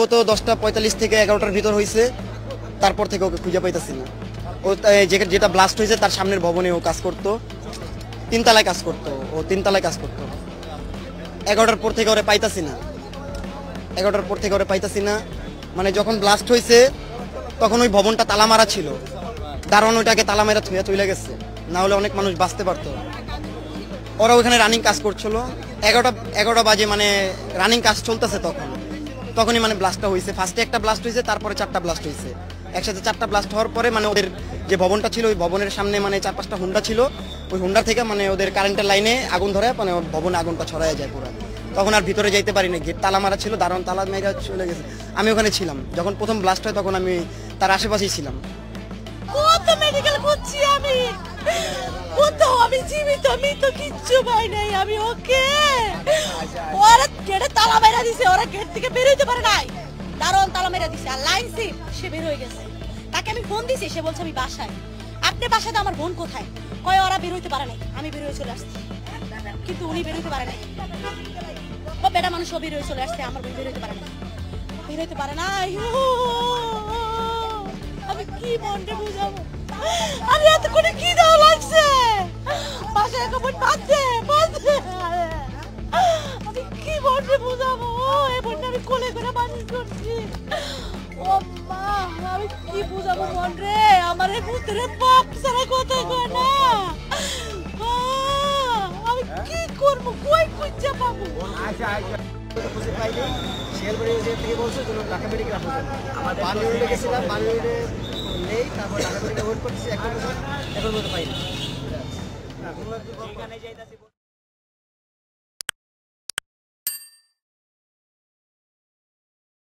সম্ভবত 10:45 থেকে 11টার ভিতর হয়েছে, তারপর থেকে ওকে খুঁজে পাইতেছি না। ও যেটা ব্লাস্ট হয়েছে তার সামনের ভবনে ও কাজ করতো, 3 তলায় কাজ করতো, ও 3 তলায় কাজ করতো। 11টার পর থেকে ওরে পাইতাছি না, 11টার পর থেকে ওরে পাইতাছি না। মানে যখন ব্লাস্ট হয়েছে তখন ওই ভবনটা তালা মারা ছিল, দারোয়ান ওইটাকে তালা মেরা থুয়ে চলে গেছে, না হলে অনেক মানুষ বাঁচতে পারতো। ওরা ওইখানে রানিং কাজ করছিল, 11টা বাজে মানে রানিং কাজ চলতেছে তখনই মানে ব্লাস্টটা হয়েছে। ফার্স্টে একটা ব্লাস্ট হয়েছে, তারপরে 4টা ব্লাস্ট হয়েছে একসাথে। 4টা ব্লাস্ট হওয়ার পরে মানে ওদের যে ভবনটা ছিল ওই ভবনের সামনে মানে 4-5টা হুন্ডা ছিল, ওই হুন্ডা থেকে মানে ওদের কারেন্টের লাইনে আগুন ধরে মানে ভবনে আগুনটা ছড়ায় যায় পুরো। তখন আর ভিতরে যাইতে পারিনি, গেট তালা মারা ছিল, দারোয়ান তালা মেরা চলে গেছে। আমি ওখানে ছিলাম যখন প্রথম ব্লাস্ট হয়, তখন আমি তার আশেপাশেই ছিলাম। কত মেডিকেল করছি আমি, কোথাও আমি জীবিত, আমি তো কিচ্ছু পাই নাই। আমি ওকে ওরা গেটে তালা মেরা দিছে, ওরা গেট থেকে বের হইতে পারে নাই, দারোয়ান তালা মেরা দিছে। আর লাইন সিট সে বের হয়ে গেছে, তাকে আমি ফোন দিছি, সে বলছে আমি বাসায়। আপনি বাসাতে, আমার বোন কোথায়? কয় ওরা বের হইতে পারে নাই, আমি বের হয়ে চলে আসছি। কিন্তু উনি বের হইতে পারে নাই, ও বেটা মানুষ বের হয়ে চলে আসছে, আমার বোন বের হইতে পারে নাই, বের হইতে পারে নাই। আমি কি মনটা বুঝাবো, আমি এত করে কি দাও লাগছে, বাসায় কেমন বাঁধছে। আমি কি মনটা বুঝাবো, এই বোনটা আমি কোলে করে মানুষ করছি। ও মা, আমি কি বুঝাবো মন রে, আমার এই পুত্রের বাপ সারা কথা কয় না। আমি কি করবো, কই খুঁজে পাবো? নেই, তারপর ঢাকা মেডিকেল ওয়েট করতেছি, এখন পাইনি।